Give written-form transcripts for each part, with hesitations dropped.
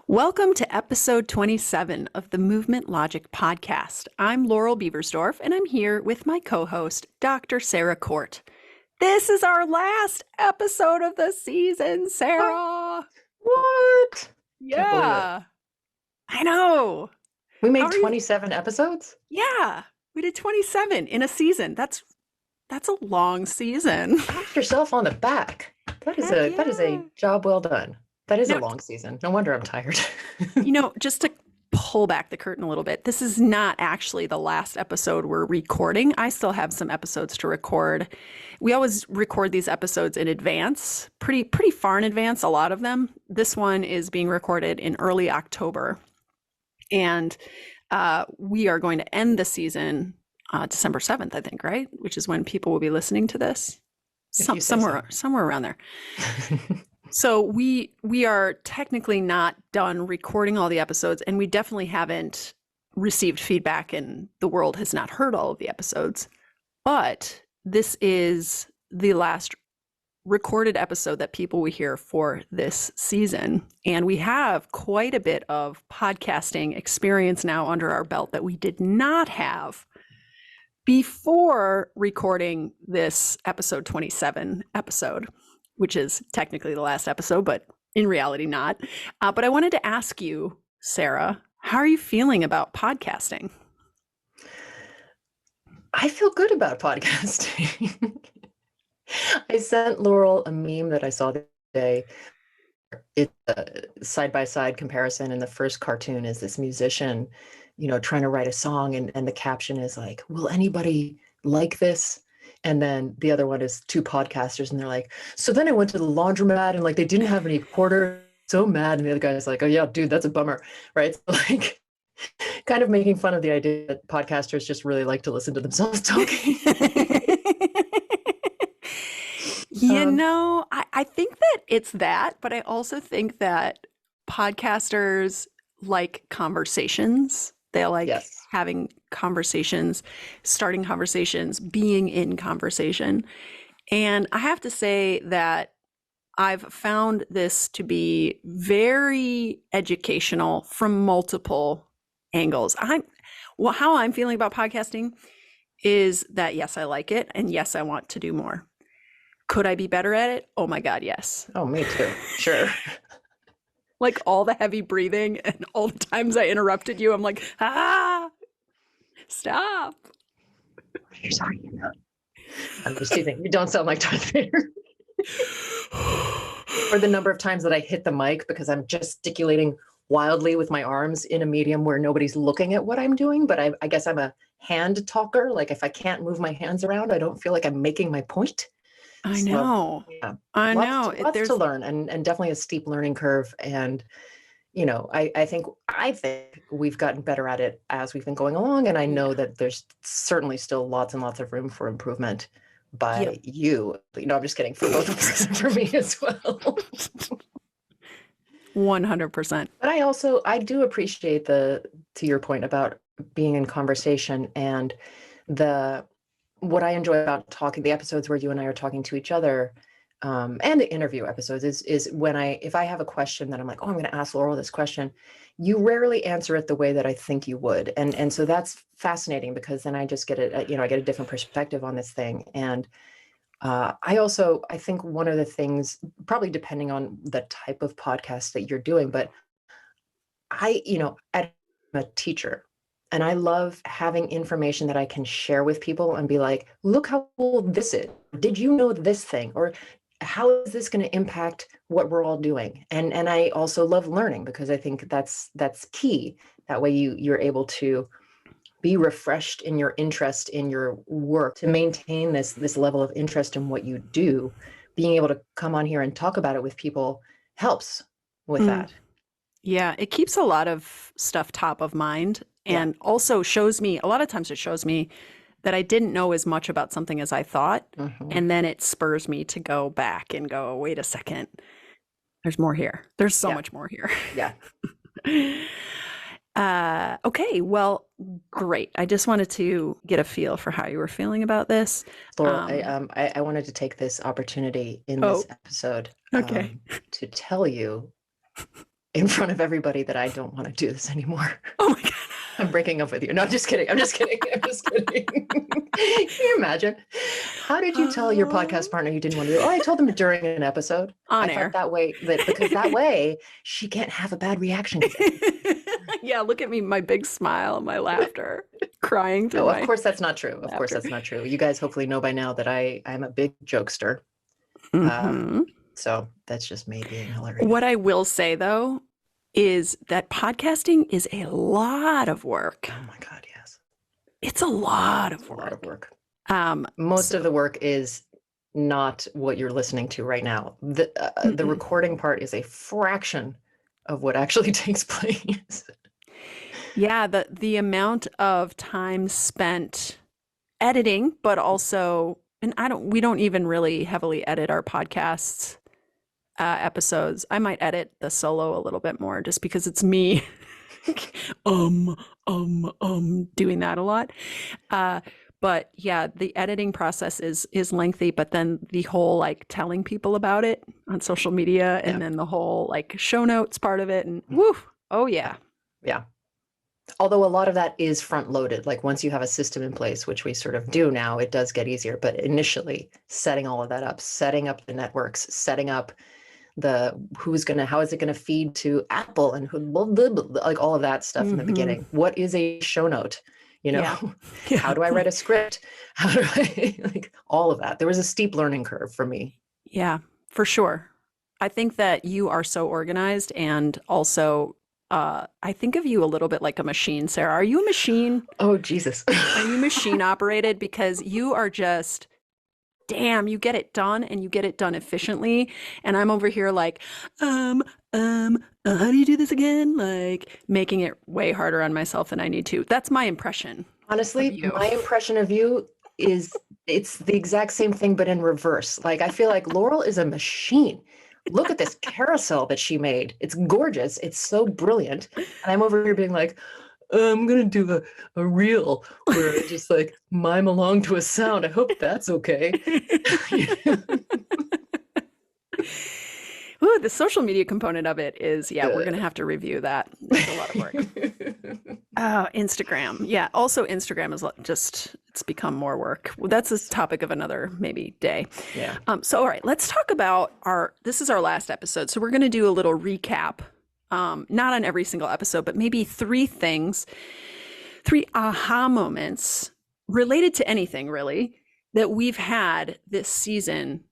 Welcome to episode 27 of the Movement Logic podcast. I'm Laurel Beaversdorf, and I'm here with my co-host, Dr. Sarah Court. This is our last episode of the season, Sarah. What? Can't believe it. Yeah, I know. We How made are you? 27 episodes? Yeah, we did 27 in a season. That's a long season. Pat yourself on the back. That is Heck a yeah. job well done. That is a Now, long season. No wonder I'm tired. just to pull back the curtain a little bit, this is not actually the last episode we're recording. I still have some episodes to record. We always record these episodes in advance, pretty far in advance, a lot of them. This one is being recorded in early October. And we are going to end the season December 7th, I think, right? Which is when people will be listening to this. If you say so. Somewhere around there. So we are technically not done recording all the episodes, and we definitely haven't received feedback, and the world has not heard all of the episodes. But this is the last recorded episode that people will hear for this season. And we have quite a bit of podcasting experience now under our belt that we did not have before recording this episode 27 episode, which is technically the last episode, but in reality not. But I wanted to ask you, Sarah, how are you feeling about podcasting? I feel good about podcasting. I sent Laurel a meme that I saw the other day. It's a side-by-side comparison, and the first cartoon is this musician, trying to write a song, and the caption is like, will anybody like this? And then the other one is two podcasters, and they're like, so then I went to the laundromat, and they didn't have any quarter, so mad. And the other guy's like, oh yeah, dude, that's a bummer, right? So kind of making fun of the idea that podcasters just really like to listen to themselves talking. I think that it's that, but I also think that podcasters like conversations. They like Yes. having conversations, starting conversations, being in conversation. And I have to say that I've found this to be very educational from multiple angles. How I'm feeling about podcasting is that, yes, I like it. And yes, I want to do more. Could I be better at it? Oh my God, yes. Oh, me too. Sure. Like all the heavy breathing and all the times I interrupted you, I'm like, stop. What are you talking about? I'm just teasing. You don't sound like Darth Vader. Or the number of times that I hit the mic because I'm gesticulating wildly with my arms in a medium where nobody's looking at what I'm doing. But I guess I'm a hand talker. Like if I can't move my hands around, I don't feel like I'm making my point. I know. So, yeah, I know. Lots to learn, and definitely a steep learning curve. And I think we've gotten better at it as we've been going along. And I know that there's certainly still lots and lots of room for improvement by you. I'm just kidding, for both of us and for me as well. 100%. But I do appreciate to your point about being in conversation, and what I enjoy about the episodes where you and I are talking to each other, and the interview episodes is when if I have a question that I'm like, oh, I'm going to ask Laurel this question, you rarely answer it the way that I think you would. And so that's fascinating, because then I just get I get a different perspective on this thing. And I think one of the things, probably depending on the type of podcast that you're doing, but I'm a teacher. And I love having information that I can share with people and be like, look how cool this is. Did you know this thing? Or how is this going to impact what we're all doing? And I also love learning, because I think that's key. That way you're able to be refreshed in your interest in your work, to maintain this level of interest in what you do. Being able to come on here and talk about it with people helps with that. Yeah, it keeps a lot of stuff top of mind. And also shows me, a lot of times it shows me that I didn't know as much about something as I thought. Mm-hmm. And then it spurs me to go back and go, wait a second, there's more here. There's so much more here. Yeah. Okay, well, great. I just wanted to get a feel for how you were feeling about this. Laurel, I wanted to take this opportunity in this episode to tell you in front of everybody that I don't want to do this anymore. Oh my God. I'm breaking up with you. No, I'm just kidding. I'm just kidding. I'm just kidding. Can you imagine? How did you tell your podcast partner you didn't want to do it? Oh, I told them during an episode. On I air. thought that way, because that way she can't have a bad reaction. Yeah, look at me, my big smile, my laughter, crying through No, my of course that's not true. Of course laughter. that's not true. You guys hopefully know by now that I'm a big jokester. Mhm. So that's just me being hilarious. What I will say though is that podcasting is a lot of work. Oh my God, yes. It's a lot of It's work. a lot of work. Um, Most of the work is not what you're listening to right now. The recording part is a fraction of what actually takes place. yeah, the amount of time spent editing, but also, and we don't even really heavily edit our podcasts episodes. I might edit the solo a little bit more just because it's me doing that a lot. But yeah, the editing process is lengthy, but then the whole like telling people about it on social media and then the whole like show notes part of it and woo, oh yeah. Yeah. Although a lot of that is front loaded. Like once you have a system in place, which we sort of do now, it does get easier. But initially setting all of that up, setting up the networks, setting up how is it going to feed to Apple and like all of that stuff in the beginning. What is a show note? How do I write a script? How do I like all of that? There was a steep learning curve for me. Yeah, for sure. I think that you are so organized and also I think of you a little bit like a machine, Sarah. Are you a machine? Oh, Jesus. Are you machine operated? Because you are just damn, you get it done and you get it done efficiently. And I'm over here like, how do you do this again? Like making it way harder on myself than I need to. That's my impression. Honestly, my impression of you is it's the exact same thing, but in reverse. Like, I feel like Laurel is a machine. Look at this carousel that she made. It's gorgeous. It's so brilliant. And I'm over here being like, I'm going to do a reel where I just like mime along to a sound. I hope that's okay. Ooh, the social media component of it is, we're going to have to review that. It's a lot of work. Instagram. Yeah. Also Instagram is just, it's become more work. Well, that's a topic of another maybe day. Yeah. So, all right, let's talk about this is our last episode. So we're going to do a little recap. Not on every single episode, but maybe three aha moments related to anything really that we've had this season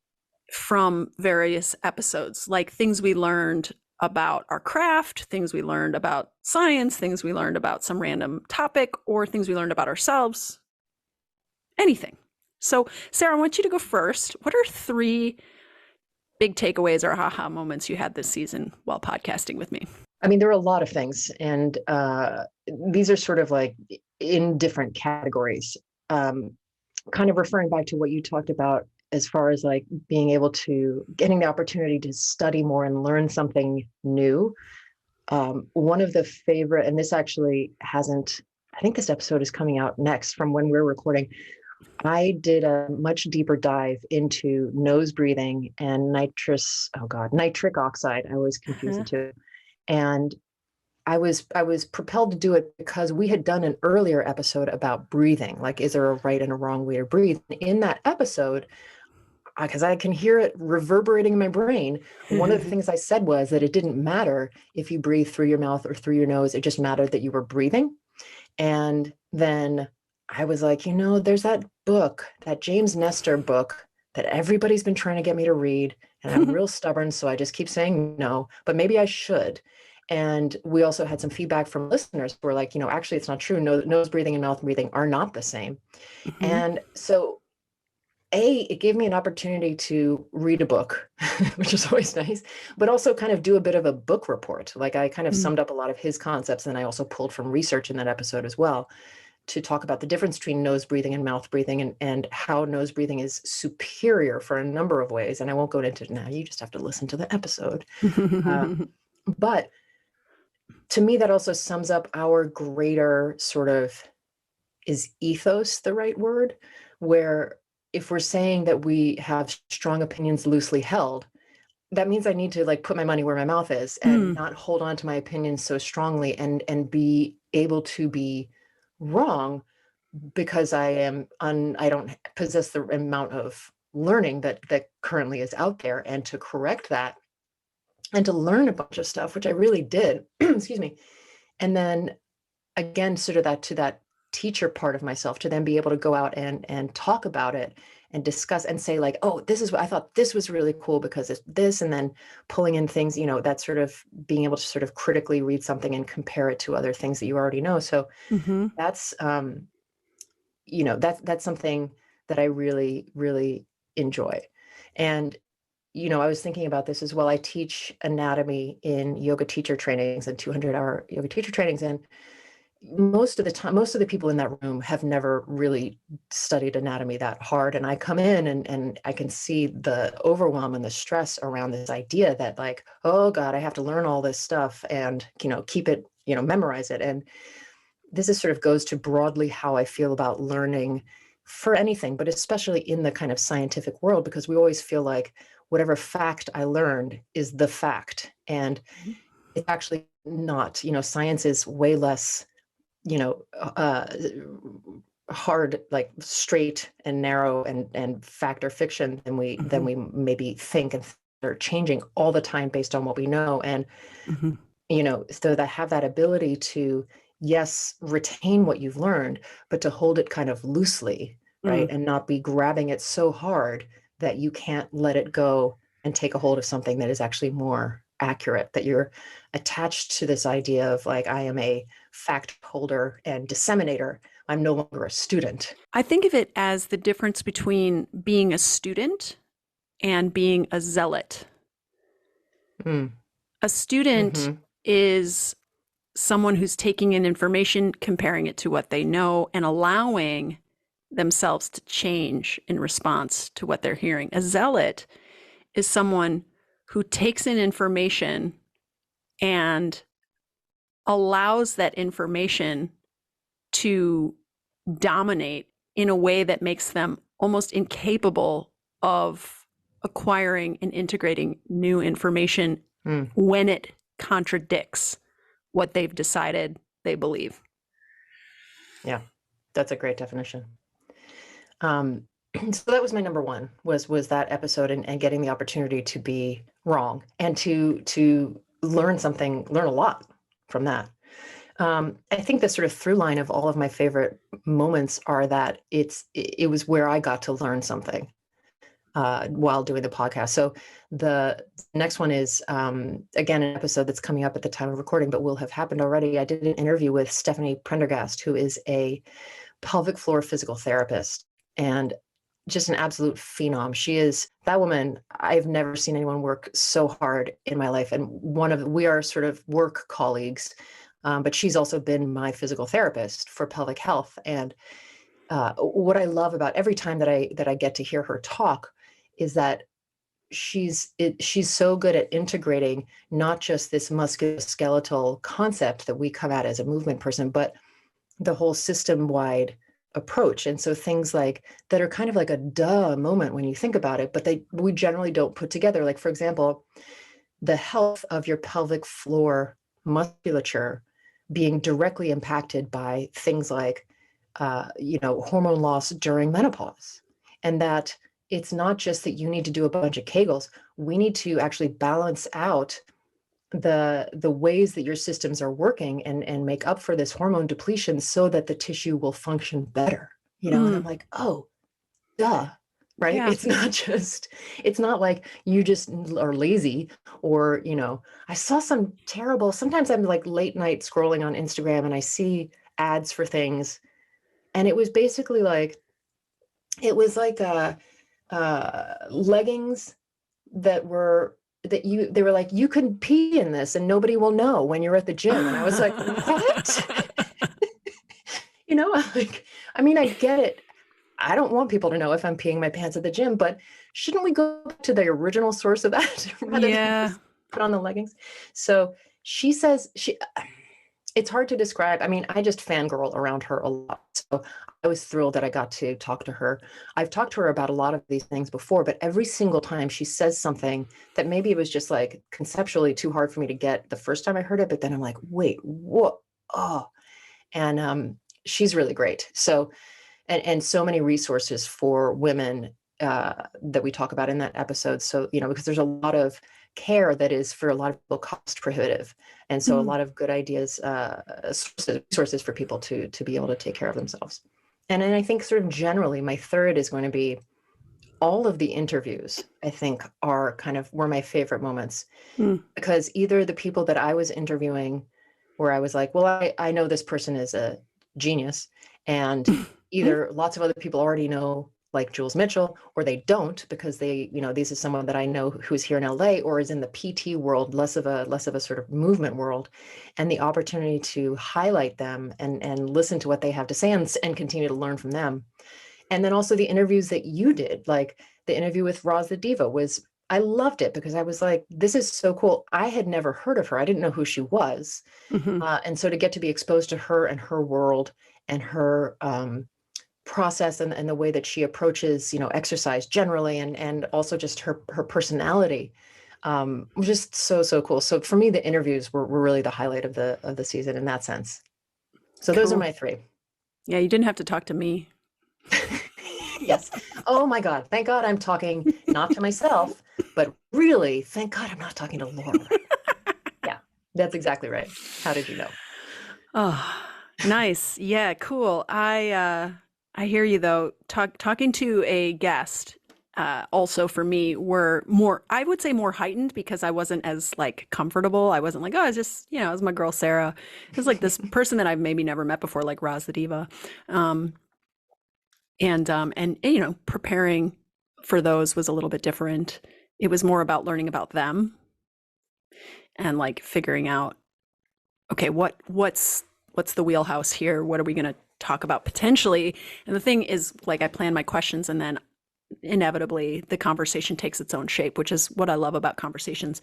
from various episodes, like things we learned about our craft, things we learned about science, things we learned about some random topic, or things we learned about ourselves, anything. So, Sarah, I want you to go first. What are three big takeaways or aha moments you had this season while podcasting with me? I mean, there are a lot of things, and these are sort of like in different categories. Kind of referring back to what you talked about as far as like being able to getting the opportunity to study more and learn something new. One of the favorite, and this actually hasn't, I think this episode is coming out next from when we're recording. I did a much deeper dive into nose breathing and nitric oxide. I always confuse the two. And I was propelled to do it because we had done an earlier episode about breathing, like is there a right and a wrong way to breathe? In that episode, because I can hear it reverberating in my brain, one of the things I said was that it didn't matter if you breathe through your mouth or through your nose, it just mattered that you were breathing. And then I was like, there's that book, that James Nestor book that everybody's been trying to get me to read. And I'm real stubborn, so I just keep saying no, but maybe I should. And we also had some feedback from listeners who were like, actually, it's not true. Nose breathing and mouth breathing are not the same. And so, it gave me an opportunity to read a book, which is always nice, but also kind of do a bit of a book report. Like I kind of summed up a lot of his concepts, and I also pulled from research in that episode as well to talk about the difference between nose breathing and mouth breathing and how nose breathing is superior for a number of ways. And I won't go into it now. You just have to listen to the episode. But to me, that also sums up our greater sort of, is ethos the right word? Where if we're saying that we have strong opinions loosely held, that means I need to like put my money where my mouth is and not hold on to my opinions so strongly, and be able to be wrong because I don't possess the amount of learning that currently is out there, and to correct that and to learn a bunch of stuff, which I really did. Excuse me. And then again, sort of that to that teacher part of myself, to then be able to go out and talk about it and discuss and say like, oh, this is what I thought, this was really cool because it's this, and then pulling in things, that sort of being able to sort of critically read something and compare it to other things that you already know. So Mm-hmm. that's that's something that I really, really enjoy. And I was thinking about this as well. I teach anatomy in yoga teacher trainings and 200-hour yoga teacher trainings. And most of the time, most of the people in that room have never really studied anatomy that hard. And I come in and I can see the overwhelm and the stress around this idea that like, oh God, I have to learn all this stuff and, keep it, memorize it. And this is sort of goes to broadly how I feel about learning for anything, but especially in the kind of scientific world, because we always feel like whatever fact I learned is the fact. And it's actually not. Science is way less, hard, like straight and narrow and fact or fiction than we maybe think, and they're changing all the time based on what we know. And Mm-hmm. so that have that ability to, yes, retain what you've learned, but to hold it kind of loosely, right? And not be grabbing it so hard that you can't let it go and take a hold of something that is actually more accurate, that you're attached to this idea of like, I am a fact holder and disseminator. I'm no longer a student. I think of it as the difference between being a student and being a zealot. Mm. A student Mm-hmm. is someone who's taking in information, comparing it to what they know, and allowing themselves to change in response to what they're hearing. A zealot is someone who takes in information and allows that information to dominate in a way that makes them almost incapable of acquiring and integrating new information when it contradicts what they've decided they believe. Yeah, that's a great definition. So that was my number one, was that episode, and getting the opportunity to be wrong and to learn a lot from that. I think the sort of through line of all of my favorite moments are that it was where I got to learn something while doing the podcast. So the next one is, again, an episode that's coming up at the time of recording, but will have happened already. I did an interview with Stephanie Prendergast, who is a pelvic floor physical therapist and just an absolute phenom. She is that woman. I've never seen anyone work so hard in my life. And we are sort of work colleagues, but she's also been my physical therapist for pelvic health. And what I love about every time that I get to hear her talk is that she's so good at integrating not just this musculoskeletal concept that we come at as a movement person, but the whole system-wide approach. And so things like that are kind of like a duh moment when you think about it, but we generally don't put together. Like, for example, the health of your pelvic floor musculature being directly impacted by things like hormone loss during menopause. And that it's not just that you need to do a bunch of Kegels. We need to actually balance out the ways that your systems are working and make up for this hormone depletion so that the tissue will function better. And I'm like, oh, duh. Right. Yeah. It's not like you just are lazy or, I saw sometimes I'm like late night scrolling on Instagram and I see ads for things. And it was basically like, leggings they were like, you can pee in this and nobody will know when you're at the gym. And I was like, what? I mean, I get it. I don't want people to know if I'm peeing my pants at the gym, but shouldn't we go back to the original source of that rather than just put on the leggings? So she says It's hard to describe. I mean, I just fangirl around her a lot. So I was thrilled that I got to talk to her. I've talked to her about a lot of these things before, but every single time she says something that maybe it was just like conceptually too hard for me to get the first time I heard it, but then I'm like, wait, what? Oh, and she's really great. So, and so many resources for women that we talk about in that episode. So, because there's a lot of care that is for a lot of people cost prohibitive, and so a lot of good ideas, resources for people to be able to take care of themselves. And then I think sort of generally, my third is going to be all of the interviews. I think were my favorite moments, because either the people that I was interviewing, where I was like, well, I know this person is a genius, and either lots of other people already know, like Jules Mitchell, or they don't, because this is someone that I know who's here in LA or is in the PT world, less of a sort of movement world, and the opportunity to highlight them and listen to what they have to say and continue to learn from them. And then also the interviews that you did, like the interview with Roz the Diva I loved it because I was like, this is so cool. I had never heard of her. I didn't know who she was. And so to get to be exposed to her and her world and her process and the way that she approaches, exercise generally, and also just her personality, was just so cool. So for me, the interviews were really the highlight of the season in that sense. So those are my three. Yeah, you didn't have to talk to me. Yes. Oh my God. Thank God I'm talking not to myself, but really, thank God I'm not talking to Laura. Yeah, that's exactly right. How did you know? Oh, nice. Yeah, cool. I hear you though. Talking to a guest, also for me were more, I would say more heightened, because I wasn't as like comfortable. I wasn't like, oh, it's just, it was my girl Sarah. It was like this person that I've maybe never met before, like Roz the Diva. And preparing for those was a little bit different. It was more about learning about them and like figuring out, okay, what's the wheelhouse here? What are we going to talk about potentially? And the thing is, like, I plan my questions, and then inevitably the conversation takes its own shape, which is what I love about conversations,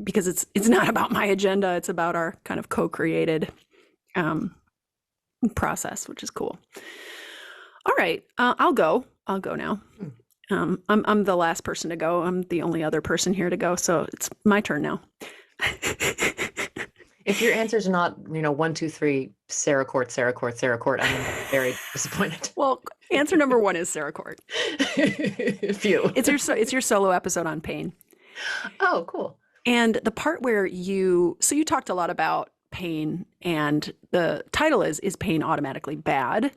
because it's not about my agenda. It's about our kind of co-created process, which is cool. All right, I'll go now. I'm the last person to go. I'm the only other person here to go, so it's my turn now. If your answers are not, 1, 2, 3, Sarah Court, Sarah Court, Sarah Court, I'm very disappointed. Well, answer number 1 is Sarah Court. Phew. It's your solo episode on pain. Oh, cool. And the part where you talked a lot about pain, and the title is Pain Automatically Bad?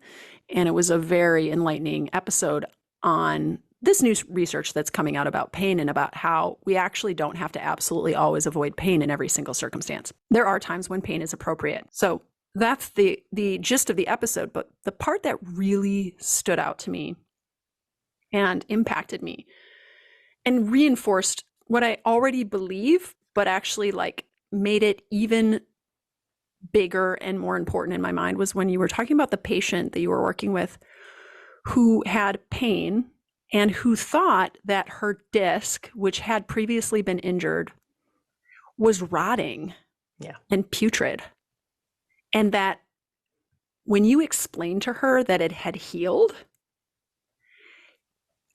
And it was a very enlightening episode on this new research that's coming out about pain, and about how we actually don't have to absolutely always avoid pain in every single circumstance. There are times when pain is appropriate. So that's the gist of the episode. But the part that really stood out to me and impacted me and reinforced what I already believe, but actually like made it even bigger and more important in my mind, was when you were talking about the patient that you were working with who had pain and who thought that her disc, which had previously been injured, was rotting and putrid. And that when you explained to her that it had healed,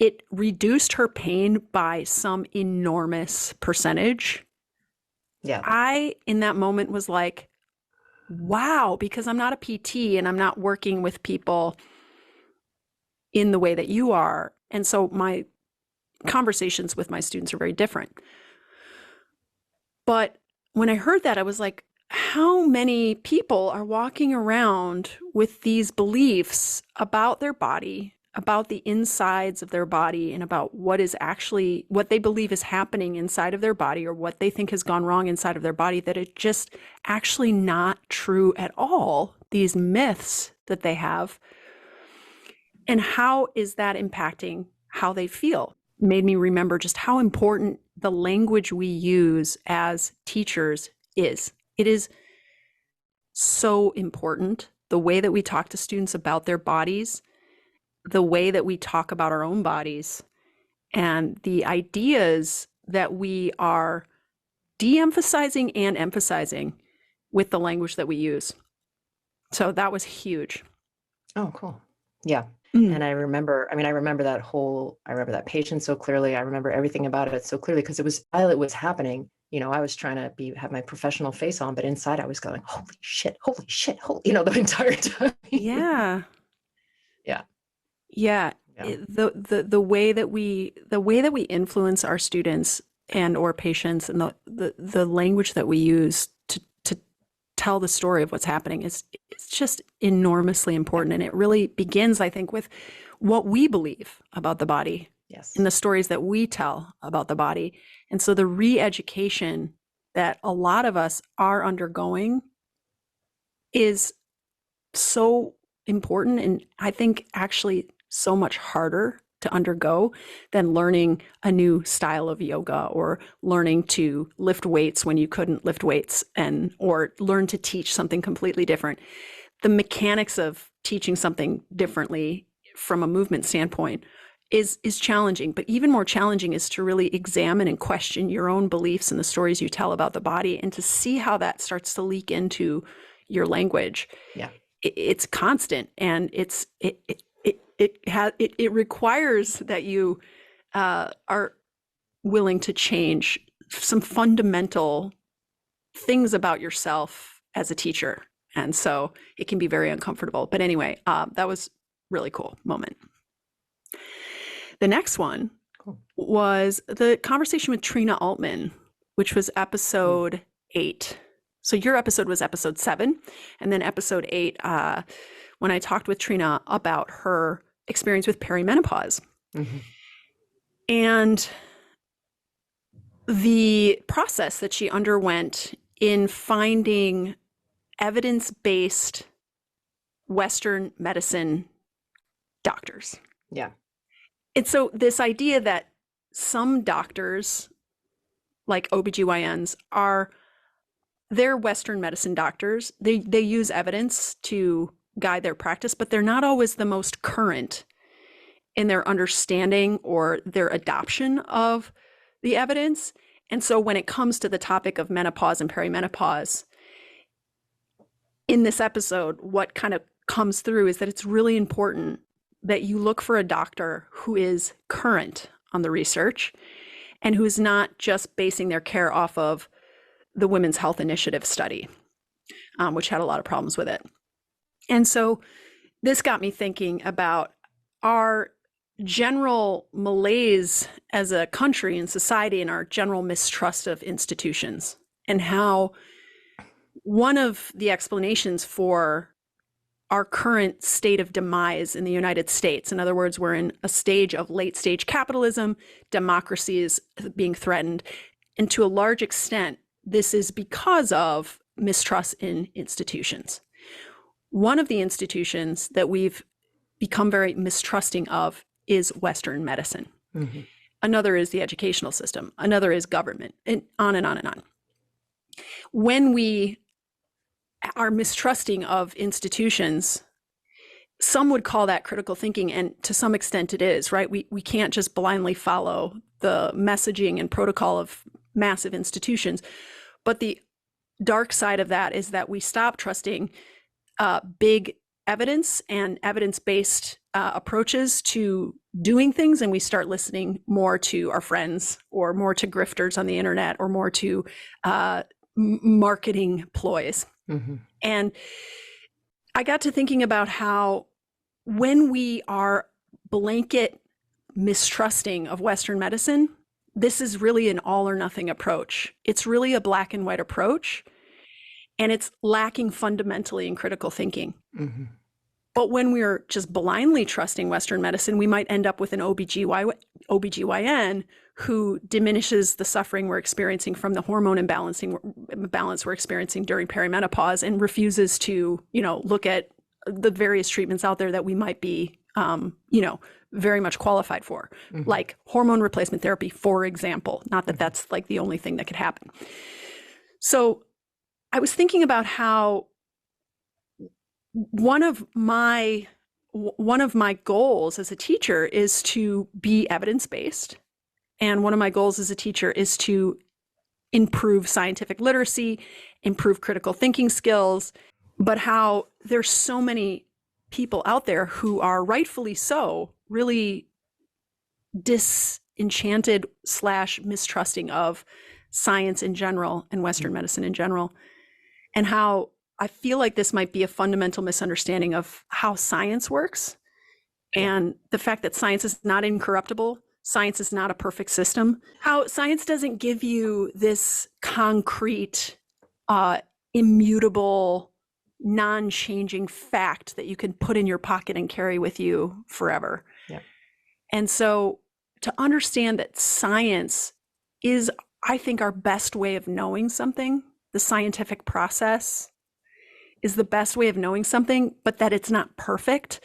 it reduced her pain by some enormous percentage. Yeah. I, in that moment, was like, wow, because I'm not a PT and I'm not working with people in the way that you are. And so my conversations with my students are very different. But when I heard that, I was like, how many people are walking around with these beliefs about their body, about the insides of their body, and about what they believe is happening inside of their body, or what they think has gone wrong inside of their body, that it's just actually not true at all, these myths that they have. And how is that impacting how they feel? Made me remember just how important the language we use as teachers is. It is so important, the way that we talk to students about their bodies, the way that we talk about our own bodies, and the ideas that we are de-emphasizing and emphasizing with the language that we use. So that was huge. Oh, cool. Yeah. Mm. And I remember that patient so clearly. I remember everything about it so clearly because while it was happening, I was trying to have my professional face on, but inside I was going, holy shit, the entire time. Yeah. Yeah. Yeah. Yeah. The way that we influence our students and or patients, and the language that we use to tell the story of what's happening it's just enormously important. And it really begins, I think, with what we believe about the body. Yes. And the stories that we tell about the body. And so the re-education that a lot of us are undergoing is so important, and I think actually so much harder to undergo than learning a new style of yoga, or learning to lift weights when you couldn't lift weights, or learn to teach something completely different. The mechanics of teaching something differently from a movement standpoint is challenging, but even more challenging is to really examine and question your own beliefs and the stories you tell about the body, and to see how that starts to leak into your language. Yeah. It's constant, and it requires that you are willing to change some fundamental things about yourself as a teacher. And so it can be very uncomfortable. But anyway, that was really cool moment. The next one was the conversation with Trina Altman, which was episode 8. So your episode was episode 7. And then episode 8, when I talked with Trina about her experience with perimenopause. Mm-hmm. And the process that she underwent in finding evidence-based Western medicine doctors. Yeah. And so this idea that some doctors, like OBGYNs, they're Western medicine doctors. They use evidence to guide their practice, but they're not always the most current in their understanding or their adoption of the evidence. And so when it comes to the topic of menopause and perimenopause, in this episode, what kind of comes through is that it's really important that you look for a doctor who is current on the research and who is not just basing their care off of the Women's Health Initiative study, which had a lot of problems with it. And so this got me thinking about our general malaise as a country and society, and our general mistrust of institutions, and how one of the explanations for our current state of demise in the United States, in other words, we're in a stage of late stage capitalism, democracy is being threatened, and to a large extent, this is because of mistrust in institutions. One of the institutions that we've become very mistrusting of is Western medicine. Mm-hmm. Another is the educational system. Another is government, and on and on and on. When we are mistrusting of institutions, some would call that critical thinking, and to some extent it is, right? We can't just blindly follow the messaging and protocol of massive institutions. But the dark side of that is that we stop trusting big evidence and evidence-based approaches to doing things, and we start listening more to our friends, or more to grifters on the internet, or more to marketing ploys. Mm-hmm. And I got to thinking about how when we are blanket mistrusting of Western medicine, this is really an all or nothing approach. It's really a black and white approach, and it's lacking fundamentally in critical thinking. Mm-hmm. But when we're just blindly trusting Western medicine, we might end up with an OBGYN who diminishes the suffering we're experiencing from the hormone imbalance we're experiencing during perimenopause, and refuses to, look at the various treatments out there that we might be, very much qualified for, mm-hmm. like hormone replacement therapy, for example. Not that that's like the only thing that could happen. So I was thinking about how one of my goals as a teacher is to be evidence-based. And one of my goals as a teacher is to improve scientific literacy improve critical thinking skills, but how there's so many people out there who are rightfully so really disenchanted / mistrusting of science in general and Western medicine in general, and how I feel like this might be a fundamental misunderstanding of how science works and the fact that science is not incorruptible. Science is not a perfect system. How science doesn't give you this concrete, immutable, non-changing fact that you can put in your pocket and carry with you forever. Yeah. And so to understand that science is, I think, our best way of knowing something, the scientific process is the best way of knowing something, but that it's not perfect,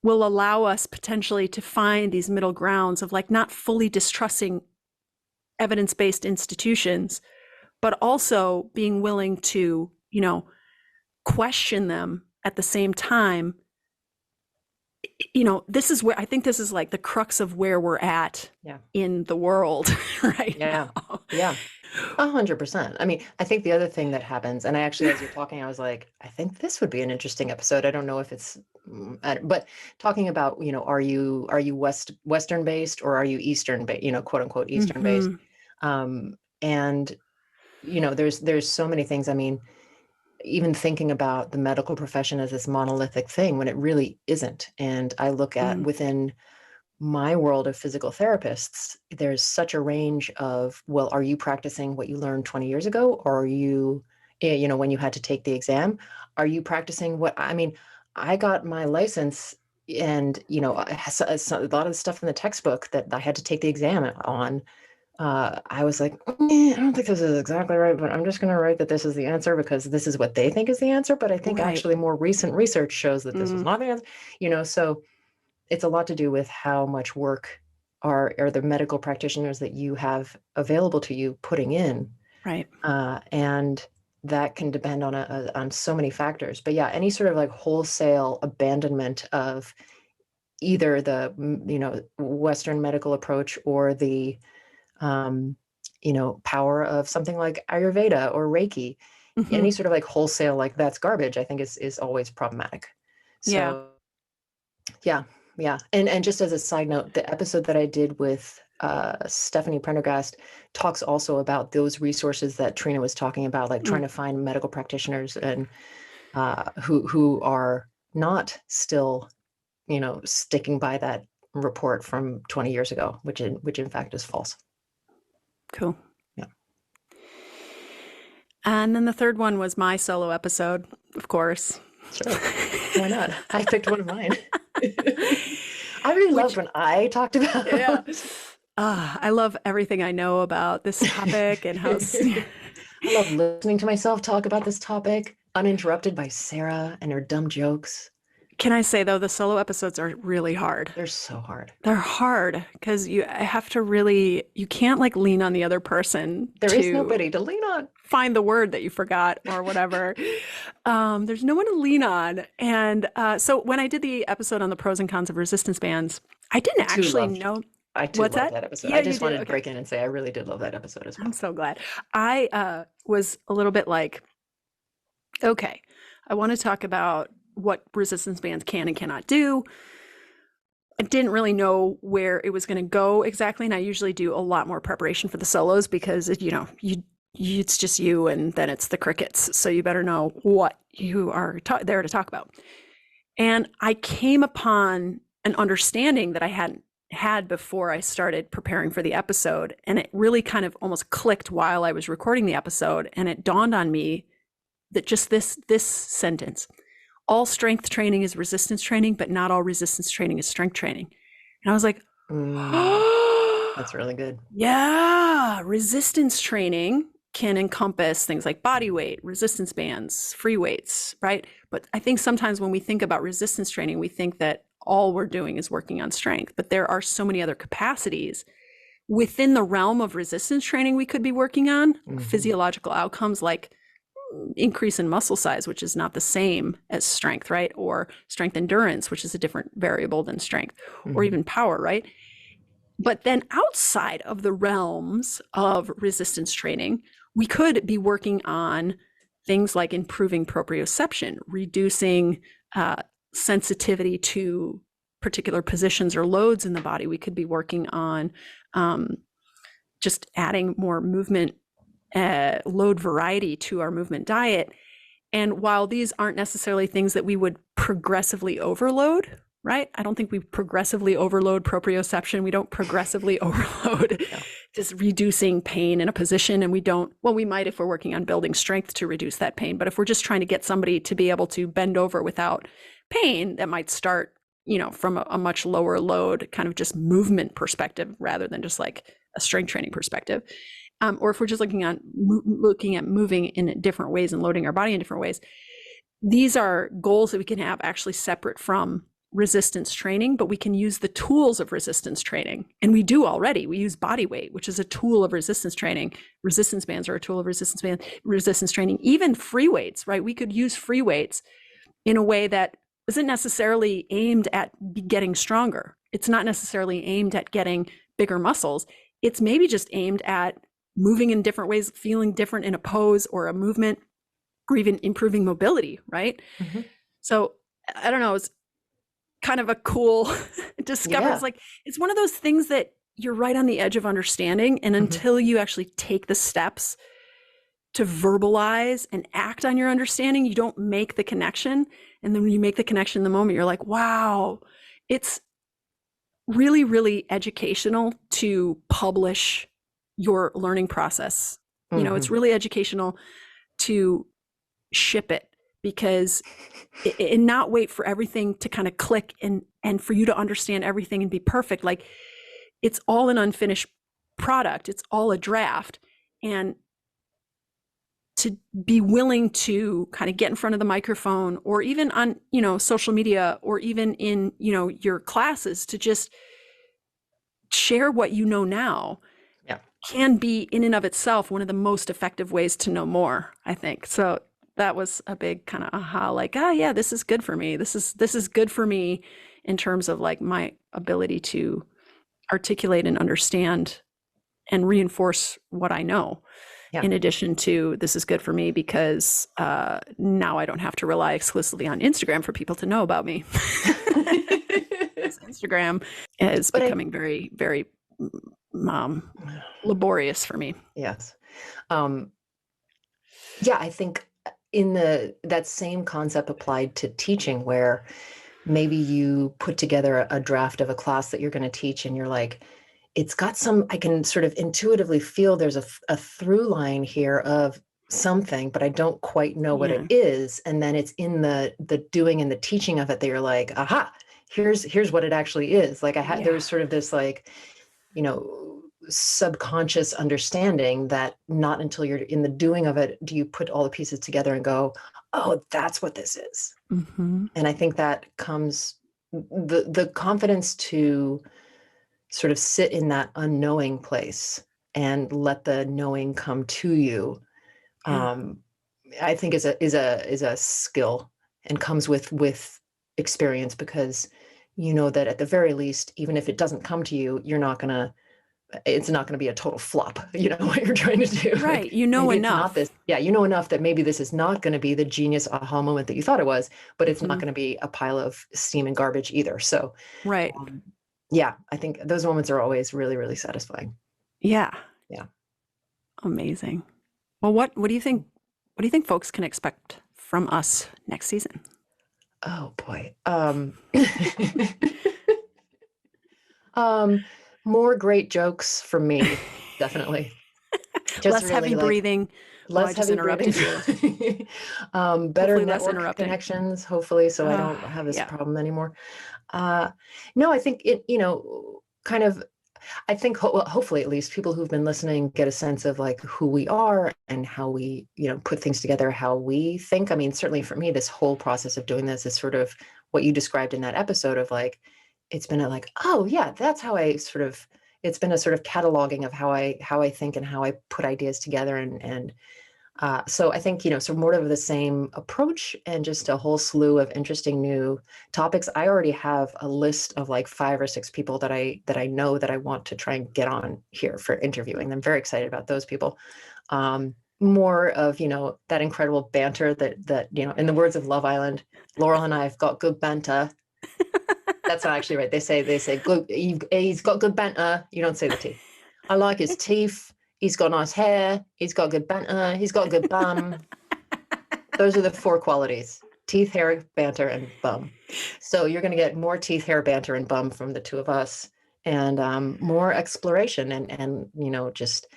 will allow us potentially to find these middle grounds of like not fully distrusting evidence-based institutions, but also being willing to, question them at the same time. This is where I think this is like the crux of where we're at in the world right now. Yeah. 100%. I mean, I think the other thing that happens, and I actually, as you're talking, I was like, I think this would be an interesting episode. I don't know if it's, but talking about, are you Western based or are you Eastern based, quote unquote Eastern based? And, there's so many things. I mean, even thinking about the medical profession as this monolithic thing when it really isn't. And I look at within my world of physical therapists, there's such a range of, well, are you practicing what you learned 20 years ago? Or are you, when you had to take the exam, are you practicing I got my license and, a lot of the stuff in the textbook that I had to take the exam on, I was like, I don't think this is exactly right, but I'm just going to write that this is the answer because this is what they think is the answer. But I think actually more recent research shows that this was not the answer, so it's a lot to do with how much work are the medical practitioners that you have available to you putting in. Right. And that can depend on so many factors. But yeah, any sort of like wholesale abandonment of either the, Western medical approach or the, power of something like Ayurveda or Reiki, any sort of like wholesale, like that's garbage, I think is always problematic. So yeah. And just as a side note, the episode that I did with Stephanie Prendergast talks also about those resources that Trina was talking about, like trying to find medical practitioners and who are not still, sticking by that report from 20 years ago, which in fact is false. Cool. Yeah. And then the third one was my solo episode, of course. Sure. Why not? I picked one of mine. I really loved when I talked about it. Yeah. I love everything I know about this topic and how I love listening to myself talk about this topic, uninterrupted by Sarah and her dumb jokes. Can I say, though, the solo episodes are really hard. They're so hard. They're hard because you have to really, you can't like lean on the other person. There is nobody to lean on. Find the word that you forgot or whatever. There's no one to lean on. And so when I did the episode on the pros and cons of resistance bands, I didn't actually know. I too love that episode. Yeah, I just wanted to break in and say I really did love that episode as well. I'm so glad. I was a little bit like, okay, I want to talk about what resistance bands can and cannot do. I didn't really know where it was going to go exactly. And I usually do a lot more preparation for the solos because, it's just you and then it's the crickets. So you better know what you are there to talk about. And I came upon an understanding that I hadn't had before I started preparing for the episode. And it really kind of almost clicked while I was recording the episode. And it dawned on me that just this sentence: all strength training is resistance training, but not all resistance training is strength training. And I was like, that's really good. Yeah. Resistance training can encompass things like body weight, resistance bands, free weights, right? But I think sometimes when we think about resistance training, we think that all we're doing is working on strength, but there are so many other capacities within the realm of resistance training we could be working on, physiological outcomes like increase in muscle size, which is not the same as strength, right? Or strength endurance, which is a different variable than strength, or even power, right? But then outside of the realms of resistance training, we could be working on things like improving proprioception, reducing sensitivity to particular positions or loads in the body. We could be working on just adding more movement load variety to our movement diet. And while these aren't necessarily things that we would progressively overload, right? I don't think we progressively overload proprioception. We don't progressively overload just reducing pain in a position. And we don't, well, we might if we're working on building strength to reduce that pain. But if we're just trying to get somebody to be able to bend over without pain, that might start, from a much lower load, kind of just movement perspective rather than just like a strength training perspective. Or if we're just looking at moving in different ways and loading our body in different ways, these are goals that we can have actually separate from resistance training, but we can use the tools of resistance training. And we do already. We use body weight, which is a tool of resistance training. Resistance bands are a tool of resistance training. Even free weights, right? We could use free weights in a way that isn't necessarily aimed at getting stronger. It's not necessarily aimed at getting bigger muscles. It's maybe just aimed at moving in different ways, feeling different in a pose or a movement, or even improving mobility, right? Mm-hmm. So I don't know, it's kind of a cool discovery. It's like, it's one of those things that you're right on the edge of understanding. And until you actually take the steps to verbalize and act on your understanding, you don't make the connection. And then when you make the connection in the moment, you're like, wow, it's really, really educational to publish your learning process. It's really educational to ship it, because and not wait for everything to kind of click and for you to understand everything and be perfect. Like, it's all an unfinished product. It's all a draft. And to be willing to kind of get in front of the microphone, or even on, social media, or even in, your classes, to just share what you know now, can be in and of itself one of the most effective ways to know more, I think. So that was a big kind of aha, like, yeah, this is good for me. This is good for me in terms of like my ability to articulate and understand and reinforce what I know. Yeah. In addition to, this is good for me because now I don't have to rely exclusively on Instagram for people to know about me. Instagram is becoming very, very laborious for me. Yes. I think in that same concept applied to teaching, where maybe you put together a draft of a class that you're going to teach, and you're like, it's got I can sort of intuitively feel there's a through line here of something, but I don't quite know what it is. And then it's in the doing and the teaching of it that you're like, aha, here's what it actually is. Like there was sort of this like, subconscious understanding that not until you're in the doing of it do you put all the pieces together and go, oh, that's what this is. Mm-hmm. And I think that comes the confidence to sort of sit in that unknowing place and let the knowing come to you. I think is a skill, and comes with experience, because that at the very least, even if it doesn't come to you, it's not going to be a total flop, what you're trying to do. Right. Like, enough. Enough that maybe this is not going to be the genius aha moment that you thought it was, but it's not going to be a pile of steam and garbage either. So, right. I think those moments are always really, really satisfying. Yeah. Yeah. Amazing. Well, what do you think? What do you think folks can expect from us next season? Oh boy. More great jokes from me, definitely. Just less heavy breathing. Less heavy breathing. Better network connections, hopefully, so I don't have this problem anymore. No, I think it, kind of, I think hopefully at least people who've been listening get a sense of like who we are and how we, put things together, how we think. I mean, certainly for me, this whole process of doing this is sort of what you described in that episode of like, it's been oh yeah, that's how it's been a sort of cataloging of how I think and how I put ideas together. And so I think, so more of the same approach and just a whole slew of interesting new topics. I already have a list of like 5 or 6 people that I know that I want to try and get on here for interviewing. I'm very excited about those people. more of, that incredible banter that, in the words of Love Island, Laurel and I have got good banter. That's not actually right. They say good. He's got good banter. You don't say the T. I like his teeth. He's got nice hair. He's got good banter. He's got good bum. Those are the 4 qualities: teeth, hair, banter, and bum. So you're going to get more teeth, hair, banter, and bum from the 2 of us, and more exploration and just,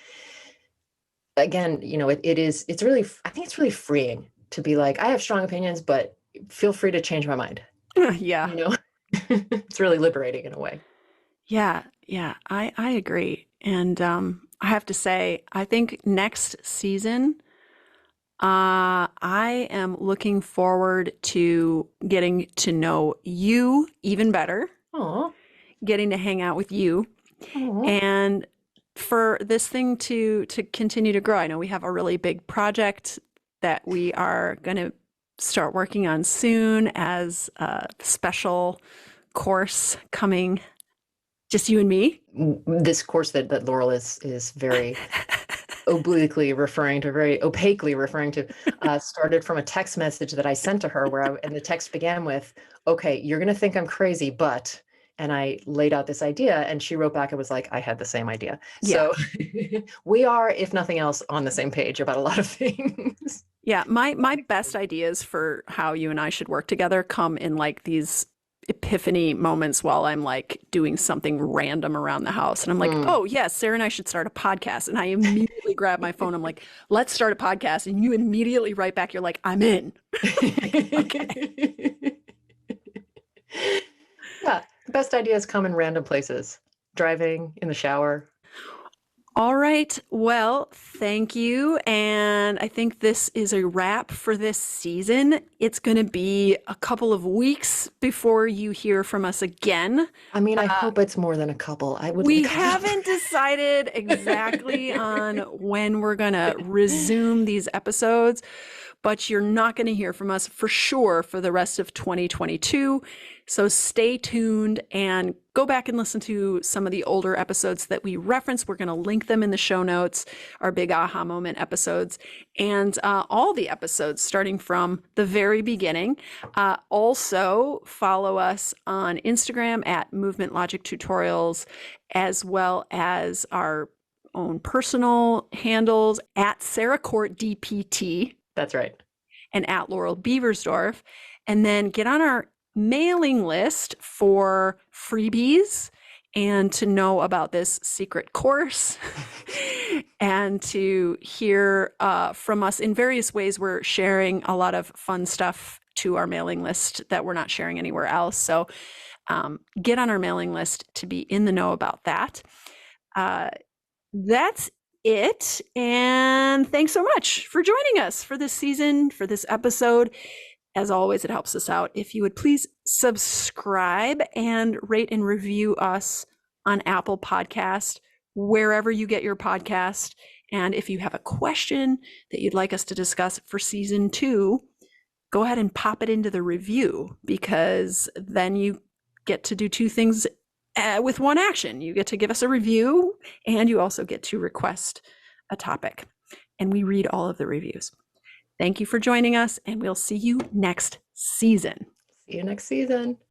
again, it's really, I think it's really freeing to be like, I have strong opinions, but feel free to change my mind. Yeah. It's really liberating in a way. Yeah. Yeah. I agree. And I have to say, I think next season, I am looking forward to getting to know you even better, Aw. getting to hang out with you, Aw. and for this thing to continue to grow. I know we have a really big project that we are going to start working on soon as a special course coming, just you and me. This course that Laurel is very obliquely referring to, very opaquely referring to, started from a text message that I sent to her and the text began with, okay, you're going to think I'm crazy, but, and I laid out this idea, and she wrote back and was like, I had the same idea. Yeah. So we are, if nothing else, on the same page about a lot of things. Yeah. My best ideas for how you and I should work together come in like these epiphany moments while I'm like doing something random around the house. And I'm like, oh, yes, Sarah and I should start a podcast. And I immediately grab my phone. I'm like, let's start a podcast. And you immediately write back, you're like, I'm in. Okay. Yeah. The best ideas come in random places. Driving, in the shower. All right. Well, thank you. And I think this is a wrap for this season. It's going to be a couple of weeks before you hear from us again. I mean, I hope it's more than a couple. We haven't decided exactly on when we're going to resume these episodes, but you're not going to hear from us for sure for the rest of 2022. So stay tuned and go back and listen to some of the older episodes that we reference. We're going to link them in the show notes, our big aha moment episodes, and all the episodes starting from the very beginning. Also, follow us on Instagram at Movement Logic Tutorials, as well as our own personal handles at Sarah Court DPT. That's right. And at Laurel Beversdorf. And then get on our mailing list for freebies and to know about this secret course and to hear from us in various ways. We're sharing a lot of fun stuff to our mailing list that we're not sharing anywhere else. So get on our mailing list to be in the know about that. That's it. And thanks so much for joining us for this season, for this episode. As always, it helps us out if you would please subscribe and rate and review us on Apple Podcast, wherever you get your podcast. And if you have a question that you'd like us to discuss for season 2, go ahead and pop it into the review, because then you get to do 2 things with one action. You get to give us a review, and you also get to request a topic. And we read all of the reviews. Thank you for joining us, and we'll see you next season. See you next season.